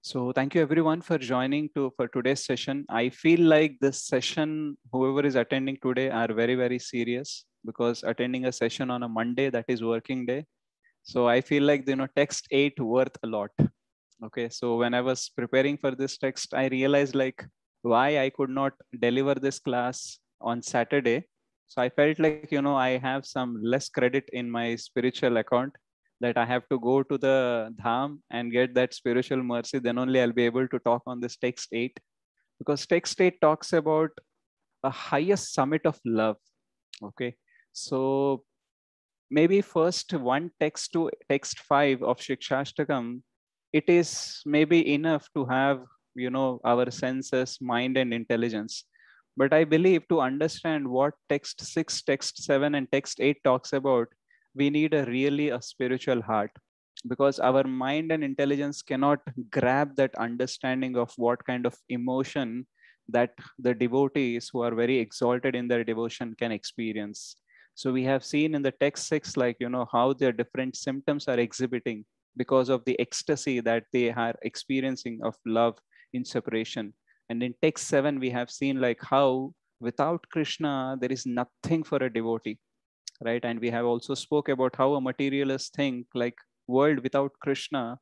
So thank you everyone for joining for today's session. I feel like this session, whoever is attending today are very serious because attending a session on a Monday, that is working day. So I feel like, text 8 worth a lot. Okay. So when I was preparing for this text, I realized like why I could not deliver this class on Saturday. So I felt like, I have some less credit in my spiritual account, that I have to go to the Dham and get that spiritual mercy. Then only I'll be able to talk on this text 8, because text 8 talks about a highest summit of love. Okay. So maybe first one text to text 5 of Shikshashtakam, it is maybe enough to have, our senses, mind and intelligence. But I believe to understand what text 6, text 7 and text 8 talks about, we need a really a spiritual heart, because our mind and intelligence cannot grab that understanding of what kind of emotion that the devotees who are very exalted in their devotion can experience. So we have seen in the text 6, like, how their different symptoms are exhibiting because of the ecstasy that they are experiencing of love in separation. And in text 7, we have seen like how without Krishna, there is nothing for a devotee, right? And we have also spoke about how a materialist think like world without Krishna,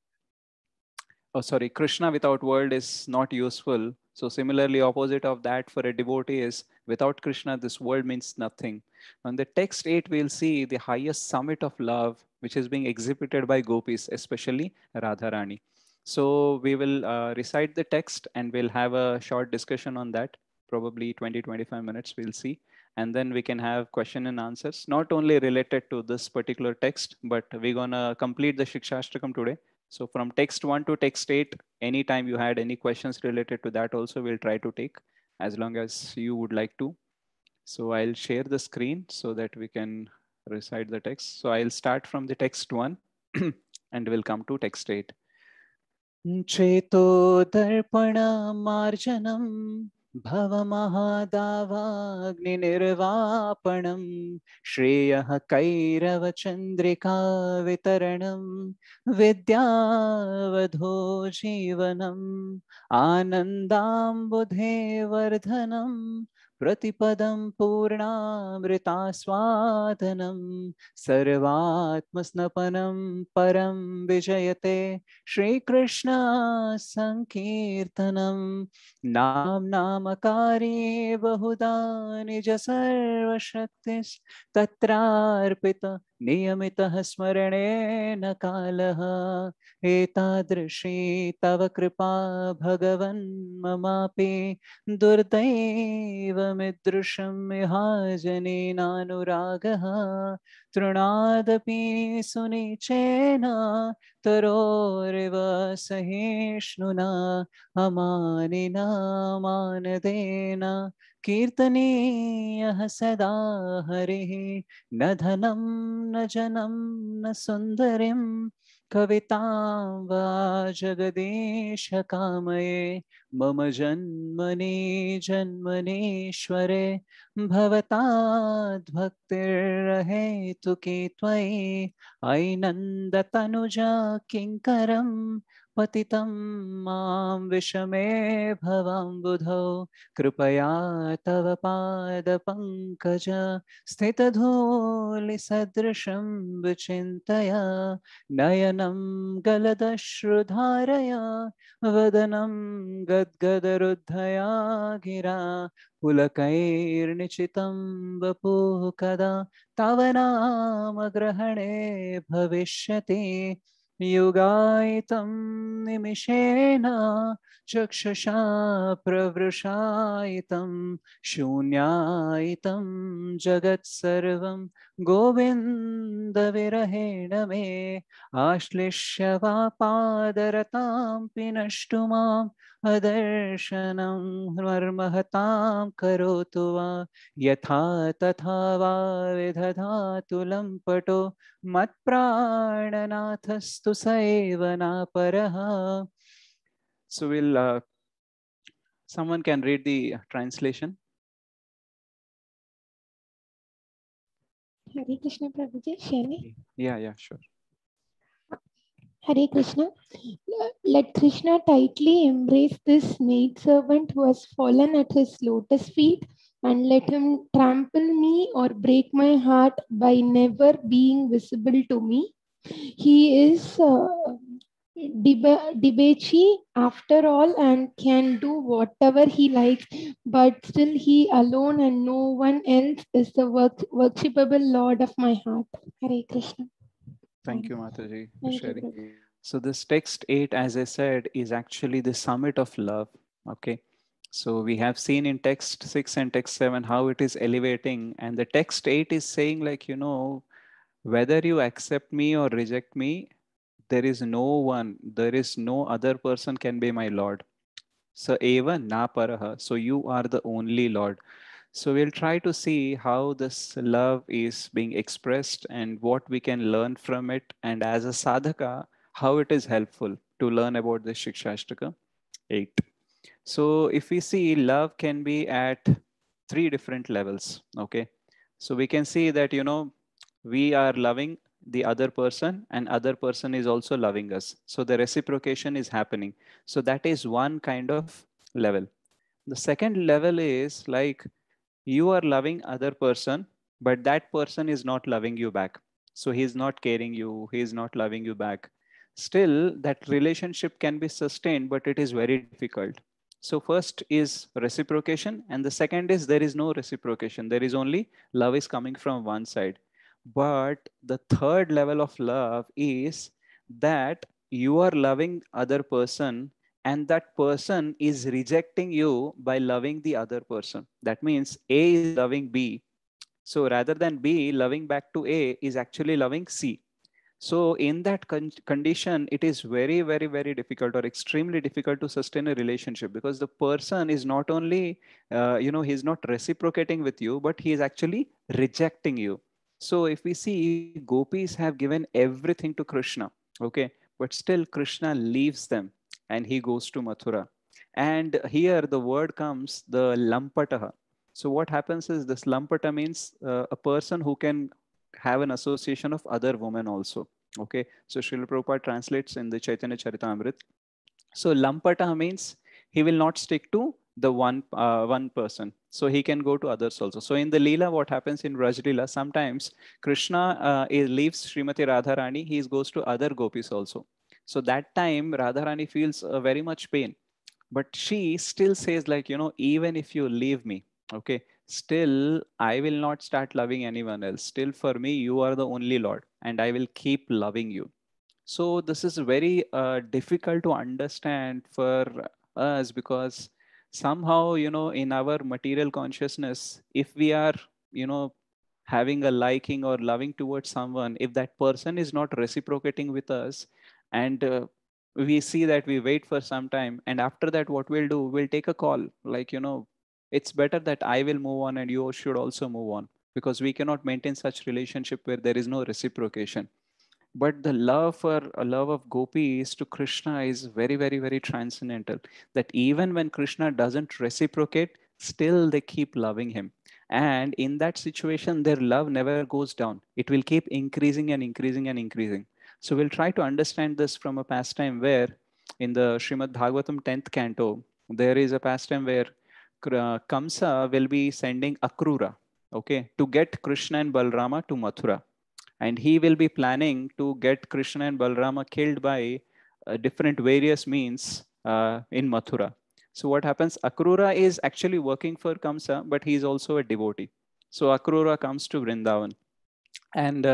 oh sorry, Krishna without world is not useful. So similarly opposite of that for a devotee is without Krishna this world means nothing. On the text 8 we'll see the highest summit of love which is being exhibited by gopis, especially Radharani. So we will recite the text and we'll have a short discussion on that, probably 20-25 minutes we'll see. And then we can have question and answers, not only related to this particular text, but we're gonna complete the Shikshashtakam today. So from text 1 to text 8, anytime you had any questions related to that also, we'll try to take as long as you would like to. So I'll share the screen so that we can recite the text. So I'll start from the text 1 and we'll come to text 8. चेतो दर्पणमार्जनं भवमहादावाग्निर्वापणं श्रेयः कैरवचन्द्रिका वितरणं विद्यावधो जीवनम् आनन्दाम्बुधे वर्धनं प्रतिपदं पूर्णामृतास्वादनं सर्वात्मस्नपनं परं विजयते श्रीकृष्ण संकीर्तनम नाम नामकारे बहुधा निज सर्वशक्ति तत्रार्पित नियमितः स्मरणेन कालः एतादृशी तव कृपा भगवन् ममापि दुर्दैवमिदृशं विहाजनेनानुरागः तृणादपि सुनिचेन तरोरिव सहिष्णुना अमानिना मानदेन कीर्तनीयः सदा हरिः न धनं न जनं न सुन्दरीं कवितां वा जगदीश कामये मम जन्मनि जन्मनीश्वरे भवताद्भक्तिर्रहेतुकी त्वयि अयि नन्दतनुजा किङ्करं पतितं मां विषमे भवाम्बुधौ कृपया तव पादपङ्कज स्थितधूलिसदृशं विचिन्तया नयनं गलदश्रुधारया वदनं गद्गदरुद्धया गिरा पुलकैर्निचितं वपुः कदा तव नामग्रहणे भविष्यति युगायितं निमिषेण चक्षुषा प्रवृषायितं शून्यायितं जगत्सर्वं गोविन्दविरहेण मे आश्लिष्य वा पादरतां पिनष्टु माम् अदर्शनं मर्महतां करोतु वा यथा तथा वा विदधातु लम्पटो मत्प्राणनाथस्तु सेवनापरः. So will someone can read the translation? Hare Krishna Prabhuji, shall we? Yeah, sure. Hare Krishna. Let Krishna tightly embrace this maidservant who has fallen at his lotus feet, and let him trample me or break my heart by never being visible to me. He is debauchee after all and can do whatever he likes, but still he alone and no one else is the worshipable Lord of my heart. Hare Krishna. Thank you, Mataji, for Thank you, sharing. Prabhu. So this text 8, as I said, is actually the summit of love. Okay. So we have seen in text 6 and text 7 how it is elevating. And the text 8 is saying, like, whether you accept me or reject me, there is no one, there is no other person can be my Lord. So eva na paraha. So you are the only Lord. So we'll try to see how this love is being expressed and what we can learn from it. And as a sadhaka, how it is helpful to learn about the Shikshashtaka 8. So if we see, love can be at three different levels. Okay. So we can see that, we are loving the other person and other person is also loving us. So the reciprocation is happening. So that is one kind of level. The second level is like you are loving other person, but that person is not loving you back. So he is not caring you, he is not loving you back. Still that relationship can be sustained, but it is very difficult. So first is reciprocation, and the second is there is no reciprocation, there is only love is coming from one side. But the third level of love is that you are loving other person and that person is rejecting you by loving the other person. That means A is loving B. So rather than B loving back to A is actually loving C. So in that condition, it is very, very, very difficult or extremely difficult to sustain a relationship because the person is not only, he's not reciprocating with you, but he is actually rejecting you. So if we see, gopis have given everything to Krishna, okay, but still Krishna leaves them and he goes to Mathura. And here the word comes, the lampataha. So what happens is this lampata means a person who can have an association of other women also. Okay, so Srila Prabhupada translates in the Chaitanya Charitamrita. So Lampata means he will not stick to the one person. So he can go to others also. So in the Leela, what happens in Raj Leela, sometimes Krishna leaves Srimati Radharani, he goes to other gopis also. So that time Radharani feels very much pain, but she still says like, even if you leave me, okay, still I will not start loving anyone else. Still for me you are the only Lord and I will keep loving you. So this is very difficult to understand for us because somehow, in our material consciousness, if we are, you know having a liking or loving towards someone, if that person is not reciprocating with us, and we see that, we wait for some time, and after that what we'll do, we'll take a call like, it's better that I will move on and you should also move on, because we cannot maintain such relationship where there is no reciprocation. But the love for a love of gopis to Krishna is very, very, very transcendental, that even when Krishna doesn't reciprocate, still they keep loving him. And in that situation their love never goes down, it will keep increasing and increasing and increasing. So we'll try to understand this from a pastime where in the Srimad Bhagavatam 10th canto there is a pastime where Kamsa will be sending Akrura, okay, to get Krishna and Balrama to Mathura, and he will be planning to get Krishna and Balrama killed by different various means in Mathura. So what happens? Akrura is actually working for Kamsa, but he is also a devotee. So Akrura comes to Vrindavan, and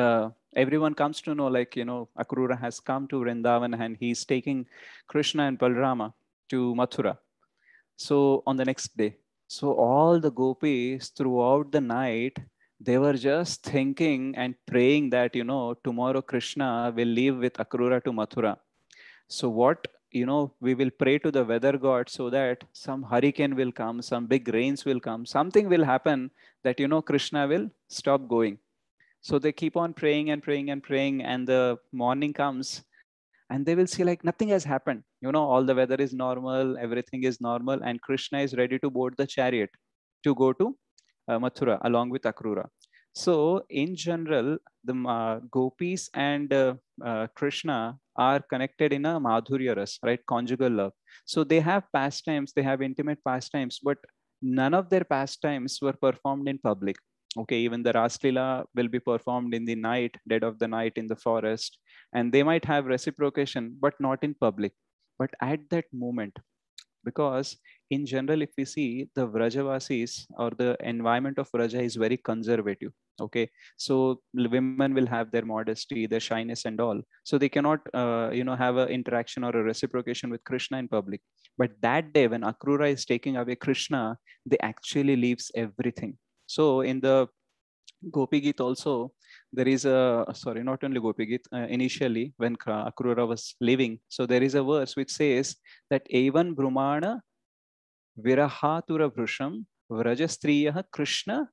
everyone comes to know, like, Akrura has come to Vrindavan and he's taking Krishna and Balrama to Mathura. So on the next day, so all the gopis throughout the night, they were just thinking and praying that, tomorrow Krishna will leave with Akrura to Mathura. So what, we will pray to the weather god so that some hurricane will come, some big rains will come, something will happen that, Krishna will stop going. So they keep on praying and praying and praying, and the morning comes and they will see like nothing has happened. All the weather is normal, everything is normal, and Krishna is ready to board the chariot to go to Mathura along with Akrura. So in general, the gopis and Krishna are connected in a madhurya ras, right? Conjugal love. So they have pastimes, they have intimate pastimes, but none of their pastimes were performed in public. Okay, even the Ras Leela will be performed in the night, dead of the night in the forest, and they might have reciprocation, but not in public. But at that moment, because in general, if we see the Vrajavasis or the environment of Vraja is very conservative. Okay, so women will have their modesty, their shyness, and all. So they cannot, have an interaction or a reciprocation with Krishna in public. But that day, when Akrura is taking away Krishna, they actually leaves everything. So in the Gopi Geet also, there is a, sorry, not only Gopi Geet, initially when Akrura was living, so there is a verse which says that Evan Brahmana Virahatura Vrusham Vrajastriyah Krishna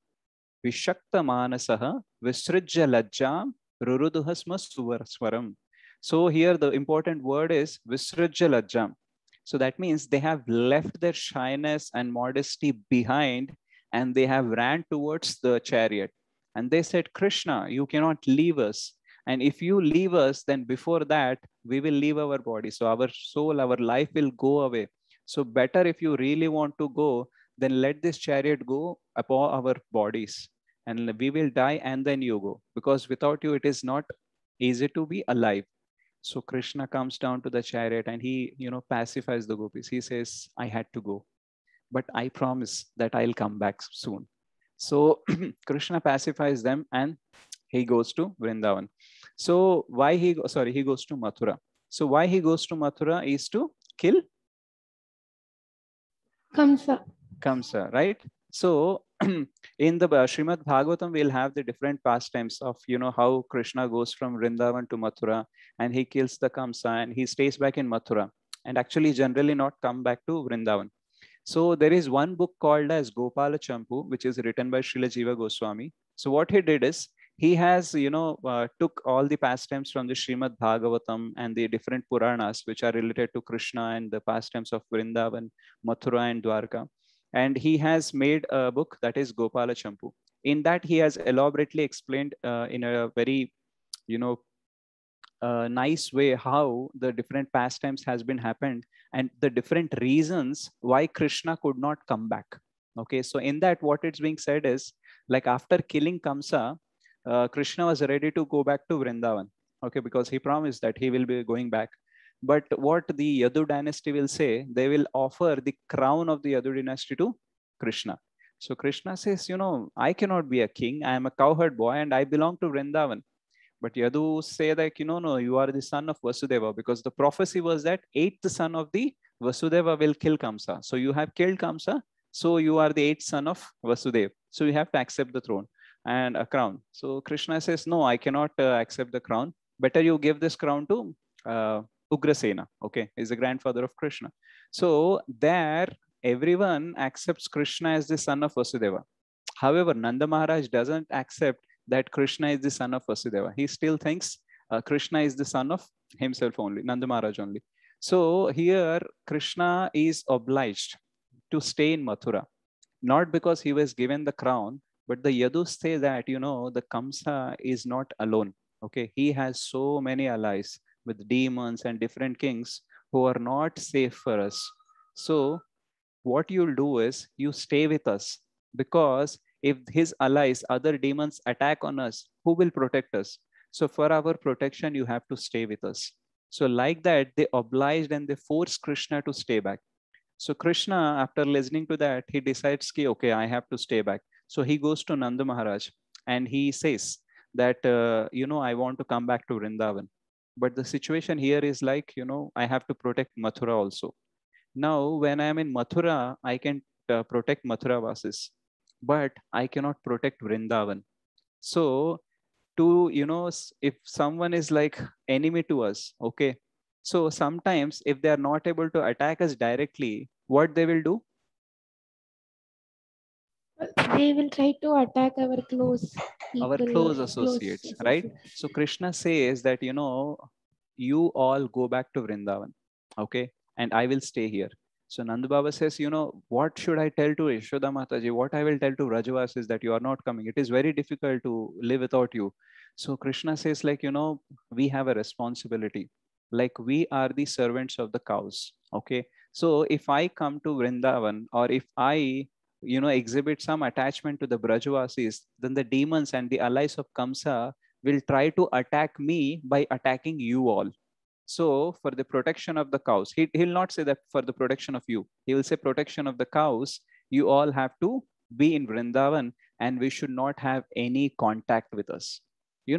Vishakta Manasaha Visrujya Lajjam Ruruduhasma Swaram. So here the important word is Visrujya Lajjam. So that means they have left their shyness and modesty behind and they have ran towards the chariot. And they said, Krishna, you cannot leave us. And if you leave us, then before that, we will leave our body. So our soul, our life will go away. So better if you really want to go, then let this chariot go upon our bodies. And we will die and then you go. Because without you, it is not easy to be alive. So Krishna comes down to the chariot and he, pacifies the gopis. He says, I had to go, but I promise that I'll come back soon. So Krishna pacifies them and he goes to Vrindavan. So why he goes to Mathura. So why he goes to Mathura is to kill Kamsa, right? So in the Srimad Bhagavatam, we'll have the different pastimes of, how Krishna goes from Vrindavan to Mathura and he kills the Kamsa and he stays back in Mathura and actually generally not come back to Vrindavan. So there is one book called as Gopala Champu, which is written by Srila Jiva Goswami. So what he did is he has, took all the pastimes from the Srimad Bhagavatam and the different Puranas, which are related to Krishna and the pastimes of Vrindavan, Mathura and Dwarka. And he has made a book that is Gopala Champu. In that, he has elaborately explained in a very, nice way how the different pastimes has been happened and the different reasons why Krishna could not come back. Okay, so in that, what it's being said is like after killing Kamsa, Krishna was ready to go back to Vrindavan. Okay, because he promised that he will be going back. But what the Yadu dynasty will say, they will offer the crown of the Yadu dynasty to Krishna. So Krishna says, I cannot be a king. I am a cowherd boy and I belong to Vrindavan. But Yadu say that, no, you are the son of Vasudeva, because the prophecy was that eighth son of the Vasudeva will kill Kamsa. So you have killed Kamsa, so you are the eighth son of Vasudeva. So you have to accept the throne and a crown. So Krishna says, no, I cannot accept the crown. Better you give this crown to Ugrasena, okay, is the grandfather of Krishna. So there, everyone accepts Krishna as the son of Vasudeva. However, Nanda Maharaj doesn't accept that Krishna is the son of Vasudeva. He still thinks Krishna is the son of himself only, Nanda Maharaj only. So here, Krishna is obliged to stay in Mathura, not because he was given the crown, but the Yadus say that, the Kamsa is not alone. Okay, he has so many allies with demons and different kings who are not safe for us. So what you'll do is you stay with us, because if his allies, other demons attack on us, who will protect us? So for our protection, you have to stay with us. So like that, they obliged and they forced Krishna to stay back. So Krishna, after listening to that, he decides, okay, I have to stay back. So he goes to Nanda Maharaj and he says that, I want to come back to Vrindavan. But the situation here is like, I have to protect Mathura also. Now, when I'm in Mathura, I can protect Mathura Vasis, but I cannot protect Vrindavan. So if someone is like enemy to us, okay, so sometimes if they are not able to attack us directly, what they will do? They will try to attack our close people, our close associates, right? So Krishna says that, you all go back to Vrindavan, okay, and I will stay here. So Nanda Baba says, what should I tell to Yashoda Mataji? What I will tell to Rajavas is that you are not coming. It is very difficult to live without you. So Krishna says, like, we have a responsibility. Like, we are the servants of the cows. Okay. So if I come to Vrindavan, or if I, exhibit some attachment to the Brajavasis, then the demons and the allies of Kamsa will try to attack me by attacking you all. So for the protection of the cows, he'll not say that for the protection of you. He will say protection of the cows. You all have to be in Vrindavan, and we should not have any contact with us.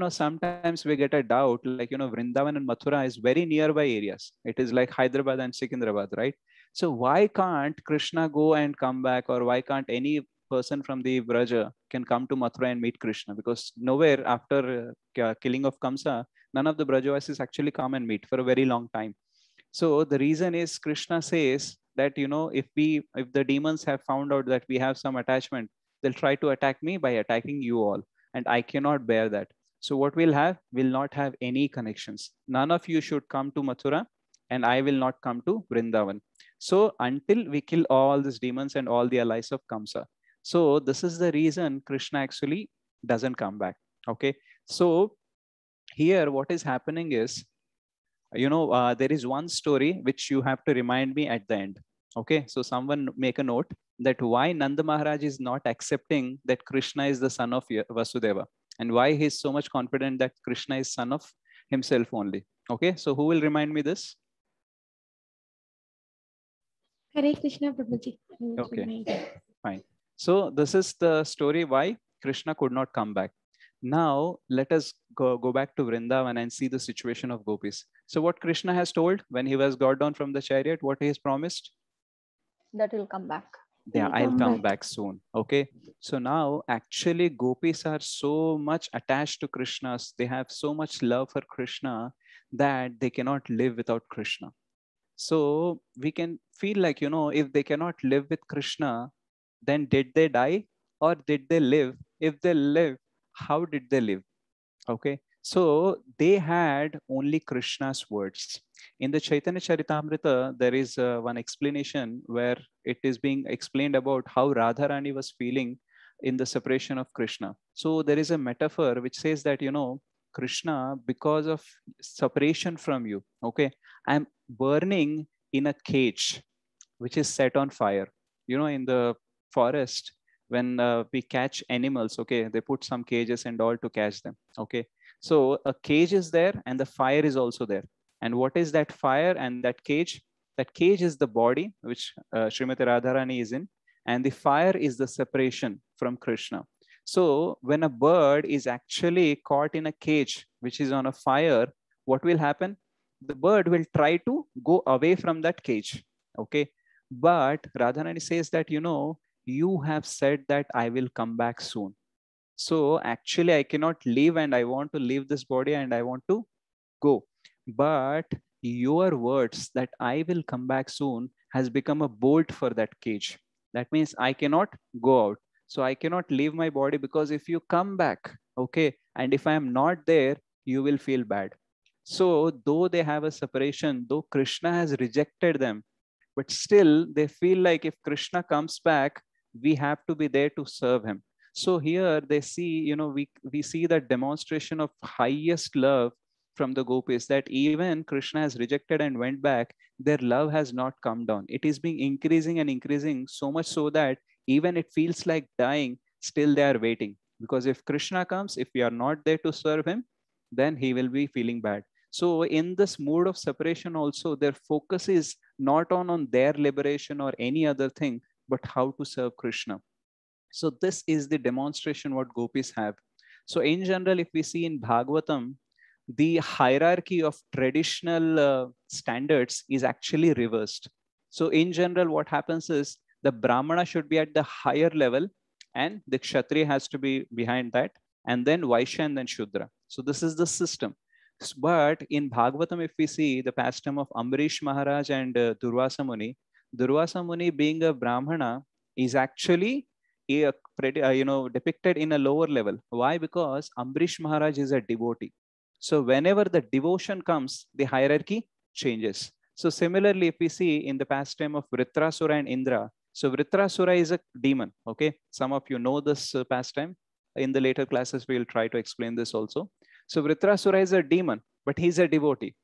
Sometimes we get a doubt, like, Vrindavan and Mathura is very nearby areas. It is like Hyderabad and Secunderabad, right? So why can't Krishna go and come back, or why can't any person from the Braja can come to Mathura and meet Krishna? Because nowhere after killing of Kamsa, none of the Brajavasis actually come and meet for a very long time. So the reason is Krishna says that, if the demons have found out that we have some attachment, they'll try to attack me by attacking you all. And I cannot bear that. So what we'll not have any connections. None of you should come to Mathura, and I will not come to Vrindavan. So until we kill all these demons and all the allies of Kamsa. So this is the reason Krishna actually doesn't come back. Okay. So here what is happening is, there is one story which you have to remind me at the end. Okay, so someone make a note that why Nanda Maharaj is not accepting that Krishna is the son of Vasudeva, and why he is so much confident that Krishna is son of himself only. Okay, so who will remind me this? Hare Krishna, Prabhuji. Okay, fine. So this is the story why Krishna could not come back. Now let us go back to Vrindavan and see the situation of gopis. So what Krishna has told when he was got down from the chariot, what he has promised? That will come back. Yeah, I'll come back soon. Okay. So now actually gopis are so much attached to Krishna. They have so much love for Krishna that they cannot live without Krishna. So we can feel like, if they cannot live with Krishna, then did they die or did they live? If they live, how did they live? Okay. So they had only Krishna's words. In the Chaitanya Charitamrita, there is one explanation where it is being explained about how Radharani was feeling in the separation of Krishna. So there is a metaphor which says that, Krishna, because of separation from you, okay, I'm burning in a cage which is set on fire. In the forest, when we catch animals, okay, they put some cages and all to catch them. Okay. So a cage is there and the fire is also there. And what is that fire and that cage? That cage is the body which Srimati Radharani is in, and the fire is the separation from Krishna. So when a bird is actually caught in a cage which is on a fire, what will happen? The bird will try to go away from that cage. Okay. But Radharani says that, you have said that I will come back soon. So actually I cannot leave, and I want to leave this body and I want to go. But your words that I will come back soon has become a bolt for that cage. That means I cannot go out. So I cannot leave my body, because if you come back, okay, and if I am not there, you will feel bad. So though they have a separation, though Krishna has rejected them, but still they feel like if Krishna comes back, we have to be there to serve him. So here they see, we see that demonstration of highest love from the gopis, that even Krishna has rejected and went back, their love has not come down. It is being increasing and increasing, so much so that even it feels like dying, still they are waiting. Because if Krishna comes, if we are not there to serve him, then he will be feeling bad. So in this mood of separation also, their focus is not on their liberation or any other thing, but how to serve Krishna. So this is the demonstration what gopis have. So in general, if we see in Bhagavatam, the hierarchy of traditional standards is actually reversed. So in general, what happens is the Brahmana should be at the higher level, and the Kshatriya has to be behind that, and then Vaishya and then Shudra. So this is the system. But in Bhagavatam, if we see the pastime of Ambarish Maharaj and Durvasa Muni being a Brahmana is actually depicted in a lower level. Why? Because Ambarish Maharaj is a devotee. So whenever the devotion comes, the hierarchy changes. So similarly, if we see in the pastime of Vritrasura and Indra, so Vritrasura is a demon. Okay, some of you know this pastime. In the later classes, we will try to explain this also. So Vritrasura is a demon, but he's a devotee.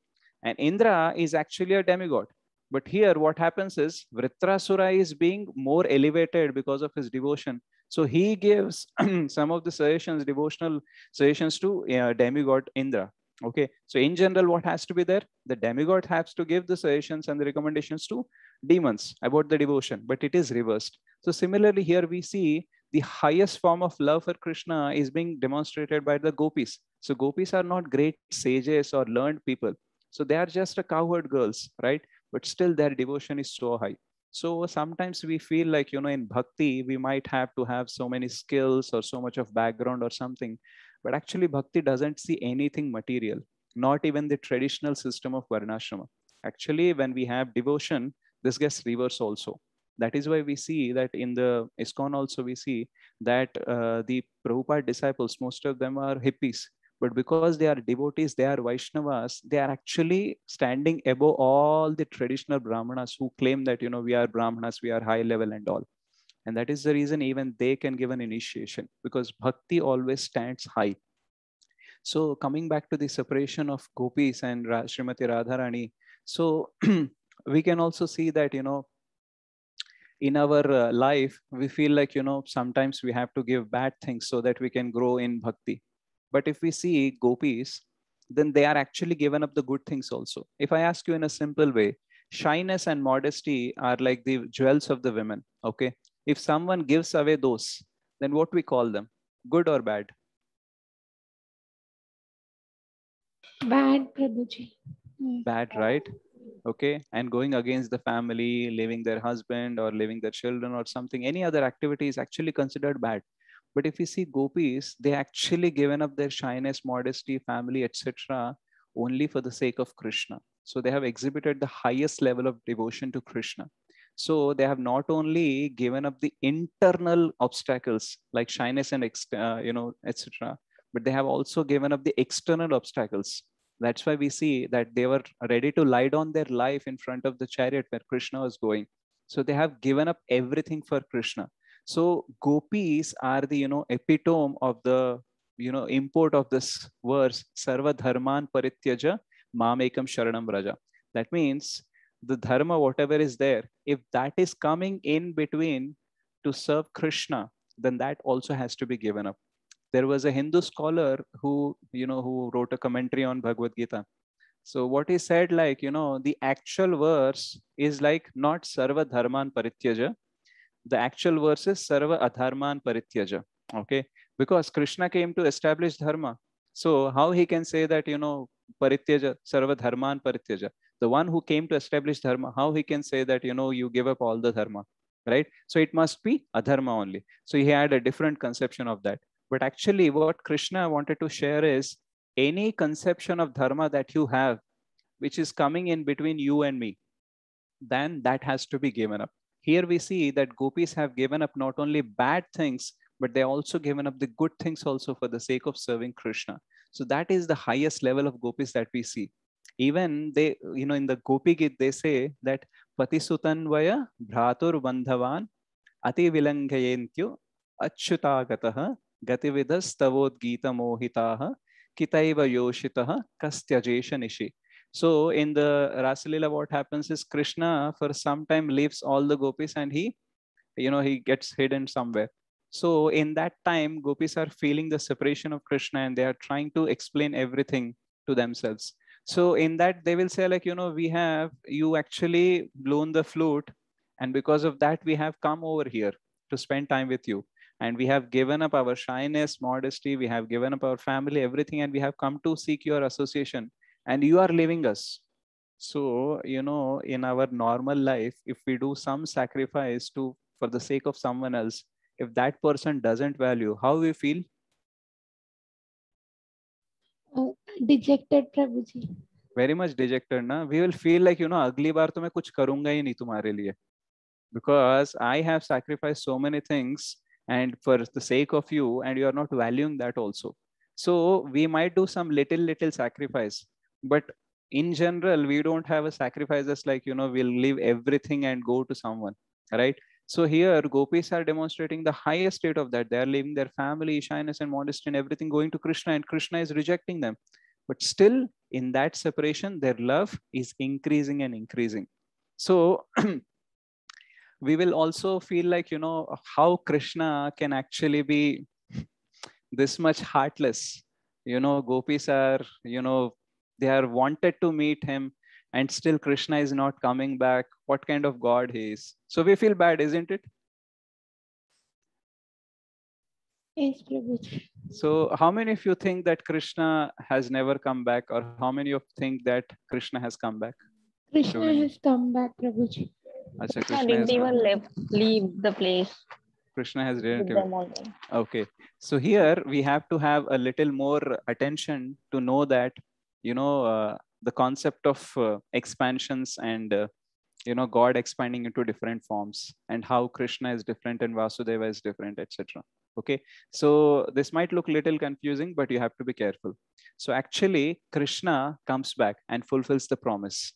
And Indra is actually a demigod. But here what happens is Vritrasura is being more elevated because of his devotion. So he gives some of the suggestions, devotional suggestions to demigod Indra. Okay, so in general, what has to be there? The demigod has to give the suggestions and the recommendations to demons about the devotion, but it is reversed. So similarly, here we see the highest form of love for Krishna is being demonstrated by the gopis. So gopis are not great sages or learned people. So they are just a cowherd girls, right? But still their devotion is so high. So sometimes we feel like, in bhakti, we might have to have so many skills or so much of background or something. But actually, bhakti doesn't see anything material, not even the traditional system of varnashrama. Actually, when we have devotion, this gets reversed also. That is why we see that in the ISKCON also we see that the Prabhupada disciples, most of them are hippies. But because they are devotees, they are Vaishnavas, they are actually standing above all the traditional Brahmanas who claim that, we are Brahmanas, we are high level and all. And that is the reason even they can give an initiation, because bhakti always stands high. So coming back to the separation of gopis and Srimati Radharani, so we can also see that, in our life, we feel like, sometimes we have to give bad things so that we can grow in bhakti. But if we see gopis, then they are actually given up the good things also. If I ask you in a simple way, shyness and modesty are like the jewels of the women. Okay. If someone gives away those, then what we call them? Good or bad? Bad, Prabhuji. Bad, right? Okay. And going against the family, leaving their husband or leaving their children or something, any other activity is actually considered bad. But if you see gopis, they actually given up their shyness, modesty, family, etc., only for the sake of Krishna. So they have exhibited the highest level of devotion to Krishna. So they have not only given up the internal obstacles like shyness and etc., but they have also given up the external obstacles. That's why we see that they were ready to lie down their life in front of the chariot where Krishna was going. So they have given up everything for Krishna. So gopis are the epitome of the import of this verse, Sarva Dharman Parityaja Mamekam Sharanam Vraja. That means the dharma, whatever is there, if that is coming in between to serve Krishna, then that also has to be given up. There was a Hindu scholar who wrote a commentary on Bhagavad Gita. So what he said, like, the actual verse is like not Sarva Dharman Parityaja. The actual verse is Sarva Adharman Parityaja. Okay. Because Krishna came to establish dharma. So how he can say that, Parityaja, Sarva Dharman Parityaja? The one who came to establish dharma, how he can say that, you give up all the dharma, right? So it must be adharma only. So he had a different conception of that. But actually what Krishna wanted to share is any conception of dharma that you have, which is coming in between you and me, then that has to be given up. Here we see that gopis have given up not only bad things, but they also given up the good things also for the sake of serving Krishna. So that is the highest level of gopis that we see. Even they, in the Gopi Git, they say that Patisutanvaya Bhratur Bandhavan Ati Vilangayentyu Achyutagataha Gatividas Tavod Gita Mohitaha Kitaiva Yoshitaha Kastyajesha Nishi. So in the Rasalila, what happens is Krishna for some time leaves all the gopis and he gets hidden somewhere. So in that time, gopis are feeling the separation of Krishna and they are trying to explain everything to themselves. So in that they will say like, you actually blown the flute, and because of that we have come over here to spend time with you. And we have given up our shyness, modesty, we have given up our family, everything, and we have come to seek your association, and you are leaving us. So, in our normal life, if we do some sacrifice for the sake of someone else, if that person doesn't value, how we feel? Dejected, Prabhuji. Very much dejected, na? We will feel like, agli baar to main kuch karunga hi nahi tumhare liye. Because I have sacrificed so many things and for the sake of you, and you are not valuing that also. So we might do some little sacrifice, but in general, we don't have a sacrifices like, we'll leave everything and go to someone, right? So here gopis are demonstrating the highest state of that. They are leaving their family, shyness and modesty and everything, going to Krishna, and Krishna is rejecting them. But still in that separation, their love is increasing and increasing. So we will also feel like, how Krishna can actually be this much heartless. Gopis are, they are wanted to meet him, and still Krishna is not coming back. What kind of God he is? So we feel bad, isn't it? Yes, Prabhuji. So how many of you think that Krishna has never come back, or how many of you think that Krishna has come back? Krishna has come back, Prabhuji. Achha, I Krishna didn't has even leave the place Krishna has with didn't them only. Okay, so here we have to have a little more attention to know that, the concept of expansions and, God expanding into different forms, and how Krishna is different and Vasudeva is different, etc. Okay, so this might look little confusing, but you have to be careful. So actually, Krishna comes back and fulfills the promise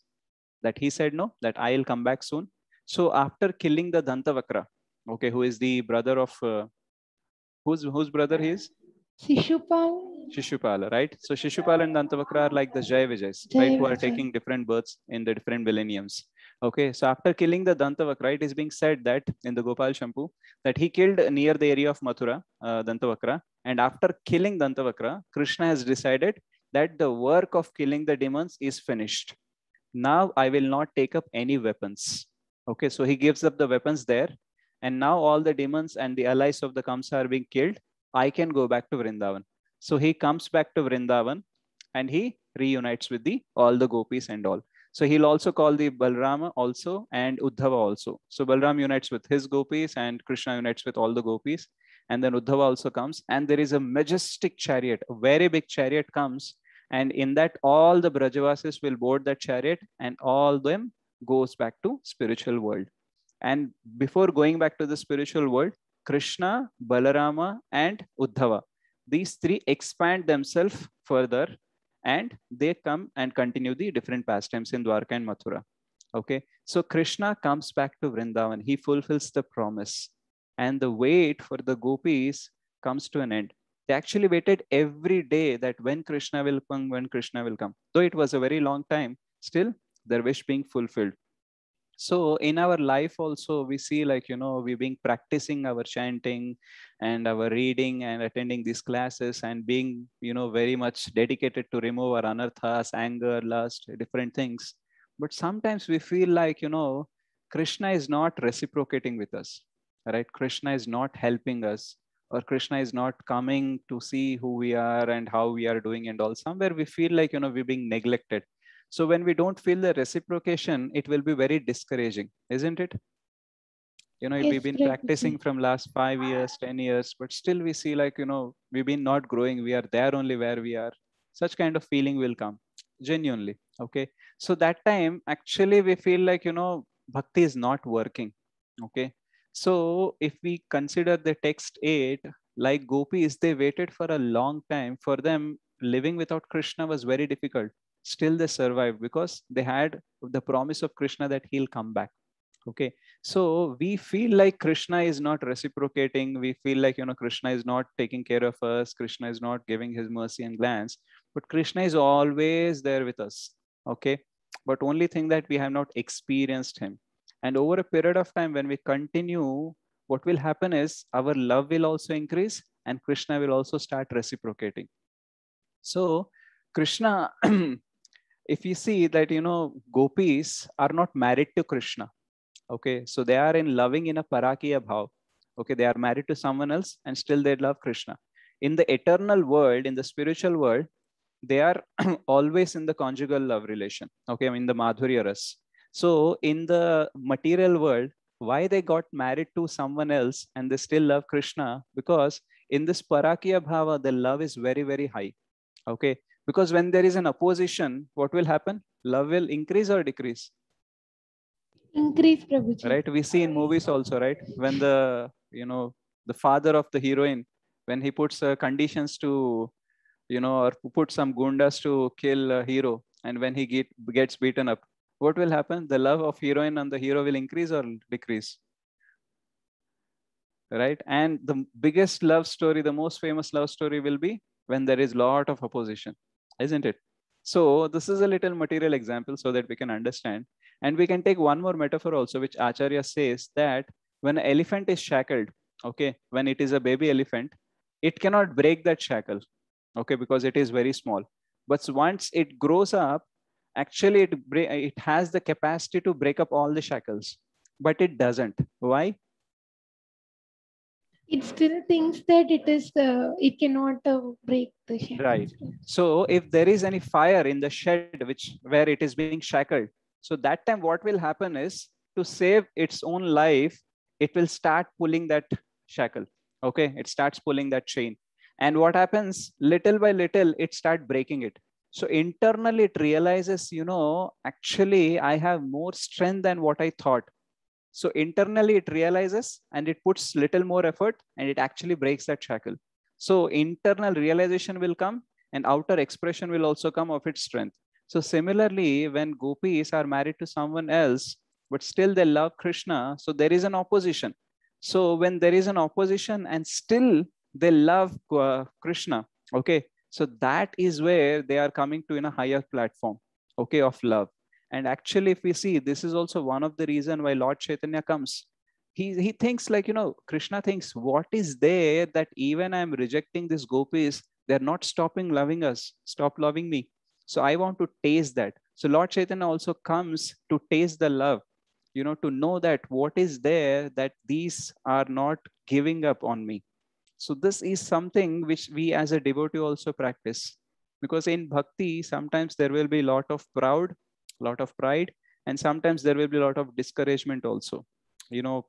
that he said, no, that I will come back soon. So after killing the Dantavakra, okay, who is the brother of whose brother he is? Shishupal. Shishupala, right? So Shishupala and Dantavakra are like the Jaya Vijayas, Jaya right? Who are Vijay. taking different births in the different millenniums. Okay, so after killing the Dantavakra, it is being said that in the Gopal Shampu that he killed near the area of Mathura, Dantavakra. And after killing Dantavakra, Krishna has decided that the work of killing the demons is finished. Now I will not take up any weapons. Okay, so he gives up the weapons there. And now all the demons and the allies of the Kamsa are being killed. I can go back to Vrindavan. So he comes back to Vrindavan and he reunites with all the gopis and all. So he'll also call the Balrama also and Uddhava also. So Balram unites with his gopis and Krishna unites with all the gopis. And then Uddhava also comes, and there is a majestic chariot, a very big chariot comes. And in that, all the Brajavasis will board that chariot, and all them goes back to spiritual world. And before going back to the spiritual world, Krishna, Balarama, and Uddhava, these three expand themselves further, and they come and continue the different pastimes in Dwarka and Mathura. Okay, so Krishna comes back to Vrindavan. He fulfills the promise, and the wait for the gopis comes to an end. They actually waited every day that when Krishna will come, when Krishna will come. Though it was a very long time, still their wish being fulfilled. So in our life also, we see like, we've been practicing our chanting and our reading and attending these classes and being, very much dedicated to remove our anarthas, anger, lust, different things. But sometimes we feel like, Krishna is not reciprocating with us, right? Krishna is not helping us, or Krishna is not coming to see who we are and how we are doing and all. Somewhere we feel like, we're being neglected. So when we don't feel the reciprocation, it will be very discouraging, isn't it? Yes, we've been Prabhuji. practicing from last 5 years, 10 years, but still we see like, we've been not growing. We are there only where we are. Such kind of feeling will come genuinely. Okay. So that time, actually, we feel like, bhakti is not working. Okay. So if we consider the text 8, like gopis, they waited for a long time. For them, living without Krishna was very difficult. Still they survived because they had the promise of Krishna that he'll come back. Okay, so we feel like Krishna is not reciprocating. We feel like, Krishna is not taking care of us. Krishna is not giving his mercy and glance, but Krishna is always there with us. Okay, but only thing that we have not experienced him. And over a period of time, when we continue, what will happen is our love will also increase and Krishna will also start reciprocating. So Krishna, if you see that, gopis are not married to Krishna. Okay, so they are in loving in a parakiya bhav. Okay, they are married to someone else and still they love Krishna. In the eternal world, in the spiritual world, they are always in the conjugal love relation. Okay, I mean the Madhurya ras. So in the material world, why they got married to someone else and they still love Krishna? Because in this parakiya bhava, the love is very, very high. Okay, because when there is an opposition, what will happen? Love will increase or decrease? Increase, Prabhuji. Right, we see in movies also, right? When the the father of the heroine, when he puts conditions to or put some gundas to kill a hero, and when he gets beaten up, what will happen? The love of heroine and the hero will increase or decrease? right? And the biggest love story, the most famous love story will be when there is lot of opposition, isn't it? So this is a little material example so that we can understand. And we can take one more metaphor also, which Acharya says that when an elephant is shackled, okay, when it is a baby elephant, it cannot break that shackle, okay, because it is very small. But once it grows up, actually it has the capacity to break up all the shackles, but it doesn't. Why? It still thinks that it cannot break the shackles. Right. So if there is any fire in the shed where it is being shackled, so that time what will happen is, to save its own life, it will start pulling that shackle. Okay, it starts pulling that chain. And what happens, little by little, it start breaking it. So internally it realizes, actually I have more strength than what I thought. So internally it realizes and it puts little more effort and it actually breaks that shackle. So internal realization will come and outer expression will also come of its strength. So similarly, when gopis are married to someone else, but still they love Krishna, so there is an opposition. So when there is an opposition and still they love Krishna, okay, so that is where they are coming to in a higher platform, okay, of love. And actually, if we see, this is also one of the reason why Lord Chaitanya comes. He thinks like, Krishna thinks, what is there that even I'm rejecting these gopis, they're not stopping loving us, stop loving me. So I want to taste that. So Lord Chaitanya also comes to taste the love, to know that what is there that these are not giving up on me. So this is something which we as a devotee also practice, because in bhakti sometimes there will be a lot of lot of pride, and sometimes there will be a lot of discouragement also.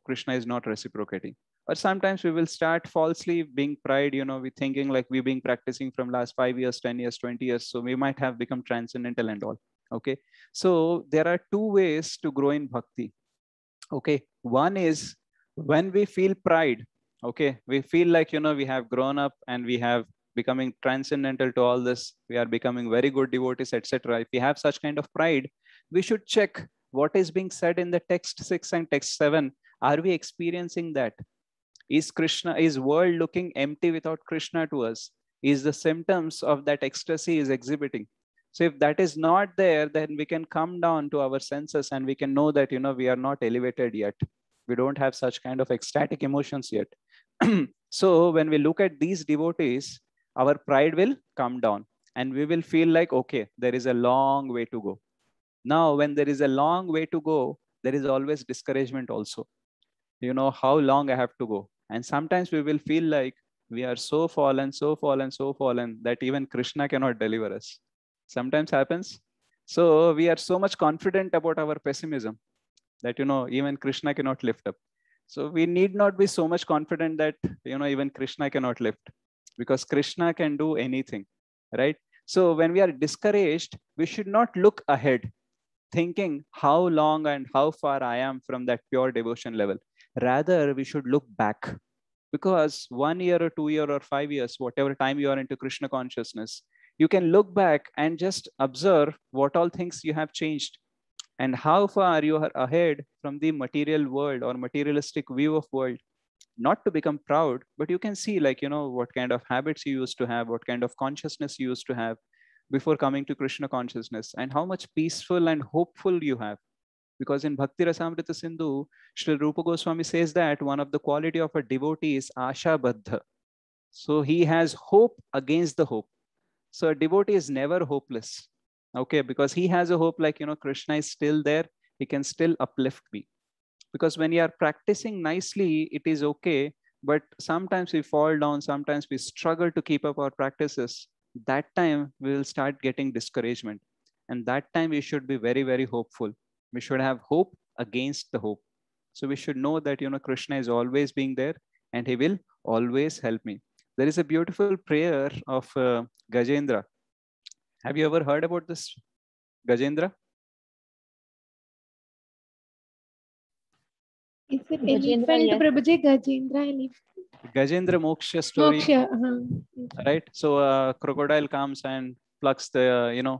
Krishna is not reciprocating. Or sometimes we will start falsely being pride, we thinking like we've been practicing from last 5 years, 10 years, 20 years, so we might have become transcendental and all. Okay, so there are two ways to grow in bhakti. Okay, one is when we feel pride. Okay, we feel like, we have grown up and we have becoming transcendental to all this, we are becoming very good devotees, etc. If we have such kind of pride, we should check what is being said in the text 6 and text 7. Are we experiencing that? Is world looking empty without Krishna to us? Is the symptoms of that ecstasy is exhibiting? So if that is not there, then we can come down to our senses and we can know that, we are not elevated yet. We don't have such kind of ecstatic emotions yet. So when we look at these devotees, our pride will come down and we will feel like, okay, there is a long way to go. Now, when there is a long way to go, there is always discouragement also. How long I have to go. And sometimes we will feel like we are so fallen, so fallen, so fallen that even Krishna cannot deliver us. Sometimes happens. So we are so much confident about our pessimism that, even Krishna cannot lift up. So we need not be so much confident that, even Krishna cannot lift, because Krishna can do anything, right? So when we are discouraged, we should not look ahead thinking how long and how far I am from that pure devotion level. Rather, we should look back, because 1 year or 2 year or 5 years, whatever time you are into Krishna consciousness, you can look back and just observe what all things you have changed and how far you are ahead from the material world or materialistic view of world. Not to become proud, but you can see like, what kind of habits you used to have, what kind of consciousness you used to have before coming to Krishna consciousness, and how much peaceful and hopeful you have. Because in Bhakti Rasamrita Sindhu, Sri Rupa Goswami says that one of the quality of a devotee is Asha Baddha. So he has hope against the hope. So a devotee is never hopeless. Okay, because he has a hope like, Krishna is still there. He can still uplift me. Because when you are practicing nicely, it is okay. But sometimes we fall down, sometimes we struggle to keep up our practices. That time we will start getting discouragement. And that time we should be very, very hopeful. We should have hope against the hope. So we should know that, Krishna is always being there and he will always help me. There is a beautiful prayer of Gajendra. Have you ever heard about this, Gajendra? Is it Gajendra, elephant, yes. Prabhuji? Gajendra elephant? Gajendra Moksha story. Moksha. Right? So a crocodile comes and plucks the,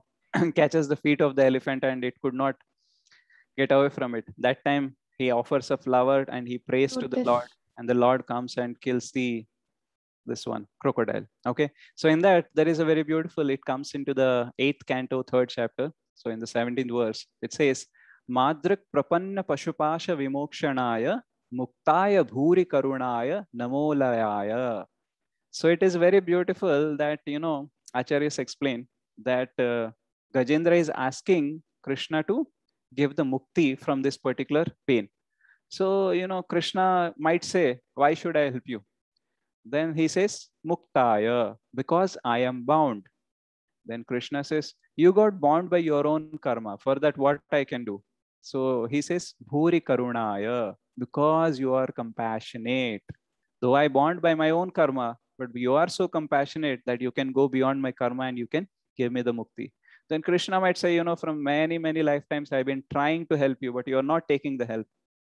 catches the feet of the elephant and it could not get away from it. That time he offers a flower and he prays to the Lord. and the Lord comes and kills this one crocodile. Okay, so in that there is a very beautiful, it comes into the 8th canto 3rd chapter. So in the 17th verse it says, Madrak prapanna pashupasha vimokshanaya muktaya bhuri karunaya namolayaya. So it is very beautiful that, Acharyas explain that Gajendra is asking Krishna to give the mukti from this particular pain. So, Krishna might say, why should I help you? Then he says, Muktaya, because I am bound. Then Krishna says, you got bound by your own karma. For that, what I can do? So he says, Bhuri Karunaya, because you are compassionate. Though I bound by my own karma, but you are so compassionate that you can go beyond my karma and you can give me the mukti. Then Krishna might say, from many, many lifetimes, I've been trying to help you, but you're not taking the help.